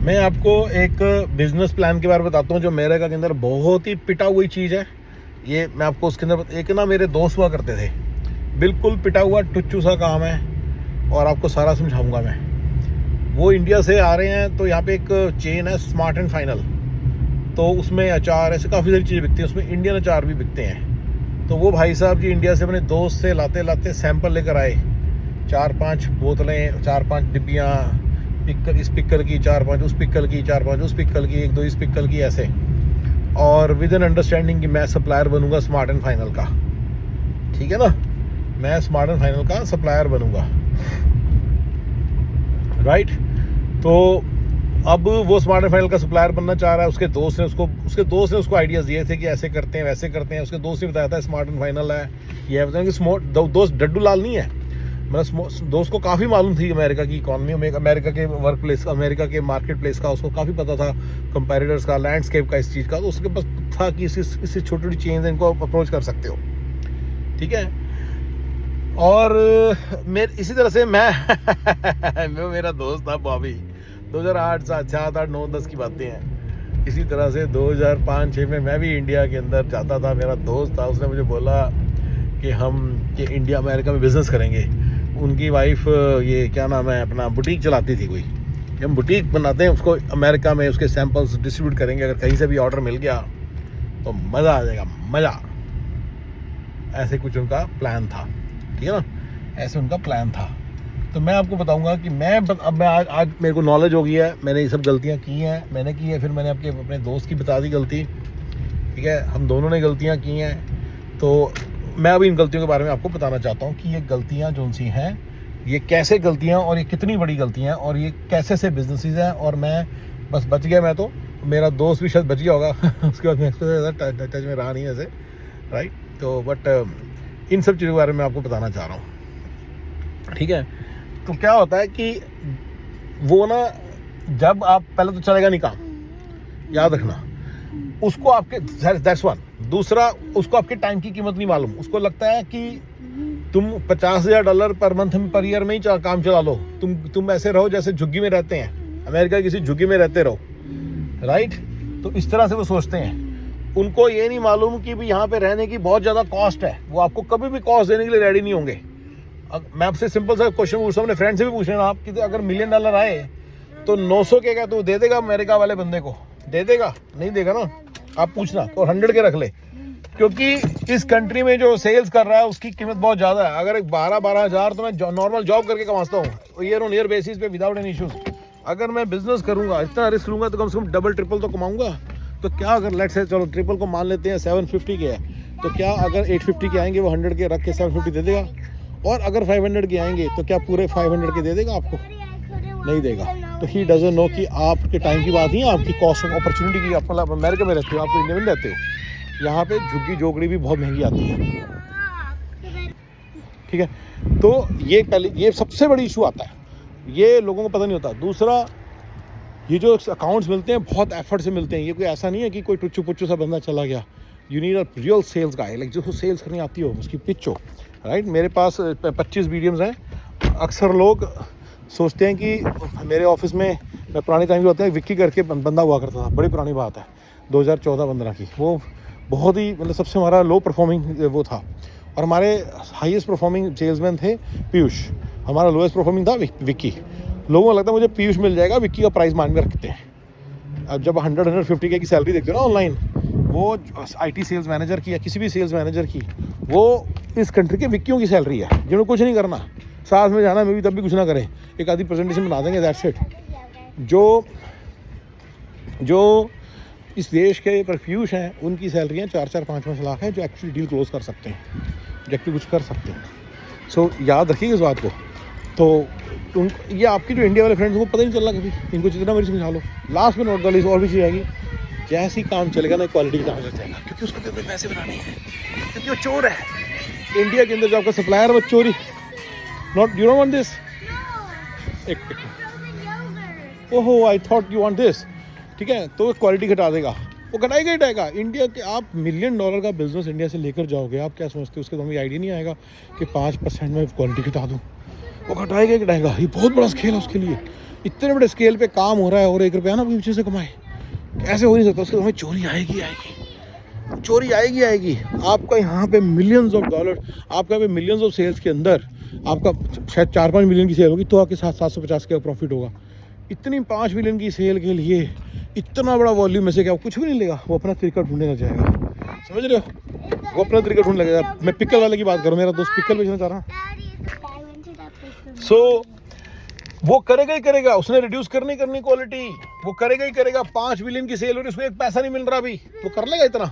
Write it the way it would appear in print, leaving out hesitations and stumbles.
मैं आपको एक बिजनेस प्लान के बारे में बताता हूँ जो अमेरिका के अंदर बहुत ही पिटा हुई चीज़ है। ये मैं आपको उसके अंदर एक ना मेरे दोस्त हुआ करते थे, बिल्कुल पिटा हुआ टुच्चू सा काम है और आपको सारा समझाऊंगा मैं। वो इंडिया से आ रहे हैं, तो यहाँ पे एक चेन है स्मार्ट एंड फाइनल, तो उसमें अचार ऐसे काफ़ी सारी चीज़ें बिकती हैं, उसमें इंडियन अचार भी बिकते हैं। तो वो भाई साहब जी इंडिया से अपने दोस्त से लाते लाते सैंपल लेकर आए, 4-5 बोतलें, 4-5 डिब्बियाँ, पिक्कल इस पिक्कल की, 4-5 उस पिक्कल की, 4-5 उस पिक्कल की, 1-2 इस पिक्कल की, ऐसे। और विद एन अंडरस्टैंडिंग कि मैं सप्लायर बनूंगा स्मार्ट एंड फाइनल का, ठीक है ना, मैं स्मार्ट एंड फाइनल का सप्लायर बनूंगा, राइट। तो अब वो स्मार्ट एंड फाइनल का सप्लायर बनना चाह रहा है। उसके दोस्त ने उसको आइडियाज़ दिए थे कि ऐसे करते हैं वैसे करते हैं। उसके दोस्त ने बताया था स्मार्ट एंड फाइनल है, ये बताया कि दोस्त डड्डू लाल नहीं है, मतलब दोस्त को काफ़ी मालूम थी अमेरिका की इकॉनमी, अमेरिका के वर्क प्लेस, अमेरिका के मार्केट प्लेस का उसको काफ़ी पता था, कंपेटिटर्स का, लैंडस्केप का, इस चीज़ का। तो उसके पास था कि इससे छोटी छोटी चेंज इनको अप्रोच कर सकते हो, ठीक है। और इसी तरह से मैं मेरा दोस्त था बॉबी, 2008, 7, 8, 9, 10 की बातें हैं। इसी तरह से 2005-6 में मैं भी इंडिया के अंदर जाता था। मेरा दोस्त था, उसने मुझे बोला कि इंडिया अमेरिका में बिज़नेस करेंगे। उनकी वाइफ ये क्या नाम है अपना बुटीक चलाती थी कोई, हम बुटीक बनाते हैं उसको अमेरिका में, उसके सैंपल्स डिस्ट्रीब्यूट करेंगे। अगर कहीं से भी ऑर्डर मिल गया तो मज़ा आ जाएगा, मज़ा। ऐसे कुछ उनका प्लान था, ठीक है ना, ऐसे उनका प्लान था। तो मैं आपको बताऊंगा कि आज मेरे को नॉलेज हो गई है, मैंने ये सब गलतियाँ की हैं, मैंने की है, फिर मैंने अपने दोस्त की बता दी गलती, ठीक है, हम दोनों ने गलतियाँ की हैं। तो मैं अभी इन गलतियों के बारे में आपको बताना चाहता हूँ कि ये गलतियाँ जो सी हैं, ये कैसे गलतियाँ, और ये कितनी बड़ी गलतियाँ हैं, और ये कैसे से बिजनेसेस हैं। और मैं बस बच गया, मैं तो, मेरा दोस्त भी शायद बच गया होगा उसके बाद मैं टच में रहा नहीं ऐसे, राइट। तो बट इन सब चीज़ों के बारे में आपको बताना चाह रहा हूँ, ठीक है। तो क्या होता है कि वो ना, जब आप पहले तो चलेगा नहीं काम, याद रखना, उसको आपके दैट्स वन। दूसरा, उसको आपके टाइम की कीमत नहीं मालूम। उसको लगता है कि तुम $50,000 पर मंथ में, पर ईयर में ही काम चला लो, तुम ऐसे रहो जैसे झुग्गी में रहते हैं, अमेरिका किसी झुग्गी में रहते रहो, राइट। तो इस तरह से वो सोचते हैं। उनको ये नहीं मालूम कि भी यहाँ पे रहने की बहुत ज़्यादा कॉस्ट है। वो आपको कभी भी कॉस्ट देने के लिए रेडी नहीं होंगे। मैं आपसे सिंपल सा क्वेश्चन पूछता हूँ, अपने फ्रेंड से भी पूछ लेना आप, कि अगर $1 मिलियन आए तो 900 के का तो दे देगा अमेरिका वाले बंदे को? दे देगा? नहीं देगा ना, आप पूछना। और 100 के रख ले, क्योंकि इस कंट्री में जो सेल्स कर रहा है उसकी कीमत बहुत ज़्यादा है। अगर 12 हज़ार तो मैं नॉर्मल जॉब करके कमाता हूँ ईयर ऑन ईयर बेसिस पे विदाउट एनी इशूज़। अगर मैं बिजनेस करूँगा, इतना रिस्क लूँगा, तो कम से कम डबल ट्रिपल तो कमाऊँगा। तो क्या अगर लेट्स से, चलो ट्रिपल को मान लेते हैं, 750 के है, तो क्या अगर 850 के आएंगे वो 100 के रख के 750 दे देगा? और अगर 500 के आएंगे तो क्या पूरे 500 के दे देगा आपको? नहीं देगा। तो ही डजंट नो कि आपके टाइम की बात नहीं है, आपकी कॉस्ट ऑफ अपॉर्चुनिटी की। आप अमेरिका में रहते हो, आप इंडिया में रहते हो, यहाँ पे झुग्गी झोपड़ी भी बहुत महंगी आती है, ठीक है। तो ये सबसे बड़ी इशू आता है, ये लोगों को पता नहीं होता। दूसरा, ये जो अकाउंट्स मिलते हैं बहुत एफर्ट से मिलते हैं। ये कोई ऐसा नहीं है कि कोई टुच्चू पुच्चू सा बंदा चला गया। You need a real sales guy, like जो सेल्स करनी आती हो, उसकी पिच हो, राइट। मेरे पास 25 मीडियम्स हैं। अक्सर लोग सोचते हैं कि मेरे ऑफिस में, मैं पुराने टाइम में होते हैं, विक्की करके बंदा हुआ करता था, बड़ी पुरानी बात है, 2014-15 की। वो बहुत ही, मतलब सबसे हमारा लो परफॉर्मिंग वो था, और हमारे हाईएस्ट परफॉर्मिंग सेल्समैन थे पीयूष, हमारा लोएस्ट परफॉर्मिंग था विक्की। लोगों को लगता है मुझे पीयूष मिल जाएगा, विक्की का प्राइस मान के रखते हैं। अब जब 100-150 के की सैलरी देखते हो ना ऑनलाइन, वो आईटी सेल्स मैनेजर की या किसी भी सेल्स मैनेजर की, वो इस कंट्री के विक्कियों की सैलरी है, जिन्होंने कुछ नहीं करना, साथ में जाना, मैं भी तब भी कुछ ना करें, एक आधी प्रेजेंटेशन बना देंगे, दैट्स इट। जो इस देश के पीयूष हैं, उनकी सैलरियाँ 4-4, 5-5 लाख हैं, जो एक्चुअली डील क्लोज कर सकते हैं, जो एक्चुअली कुछ कर सकते हैं। सो याद रखिए इस बात को। तो ये आपकी जो इंडिया वाले फ्रेंड्स को पता नहीं चल रहा कभी, इनको जितना मर्जी समझा लो, लास्ट में नोट कर ली। और भी चीज़ आएगी, जैसे ही काम चलेगा ना, क्वालिटी काम चल जाएगा, क्योंकि उसको तो पैसे बनाने हैं, क्योंकि वो चोर है। इंडिया के अंदर जो आपका सप्लायर है वो चोरी, not, you don't want this, ओहो I thought you want this, ठीक है। तो क्वालिटी घटा देगा, वो घटाएगा ही घटाएगा। इंडिया के आप $1 मिलियन का बिजनेस इंडिया से लेकर जाओगे, आप क्या समझते हो, उसके तो हमें आइडिया नहीं आएगा कि 5% में क्वालिटी घटा दूँ। वो घटाएगा ही घटाएगा, ये बहुत बड़ा स्केल है उसके लिए। इतने बड़े स्केल पे काम हो रहा है और 1 रुपया ना भी पीछे से कमाए, ऐसे हो नहीं सकता। उसके हमें चोरी आएगी आएगी, चोरी आएगी आएगी। आपका यहाँ पे मिलियंस ऑफ डॉलर, आपका यहाँ पे मिलियंस ऑफ सेल्स के अंदर आपका शायद 4-5 मिलियन की सेल होगी तो आपके साथ 750 का प्रॉफिट होगा। इतनी 5 मिलियन की सेल के लिए इतना बड़ा वॉल्यूम में से क्या वो कुछ भी नहीं लेगा, वो अपना तरीका ढूंढने लग जाएगा, समझ रहे हो? वो अपना तरीका ढूंढ लगेगा। मैं पिकल वाले की बात करूँ, मेरा दोस्त पिकल बेचना चाह रहा हूँ। सो वो करेगा ही करेगा, उसने रिड्यूस करनी क्वालिटी, वो करेगा ही करेगा। 5 मिलियन की सेल हो रही है, उसको 1 पैसा नहीं मिल रहा अभी, वो कर लेगा इतना।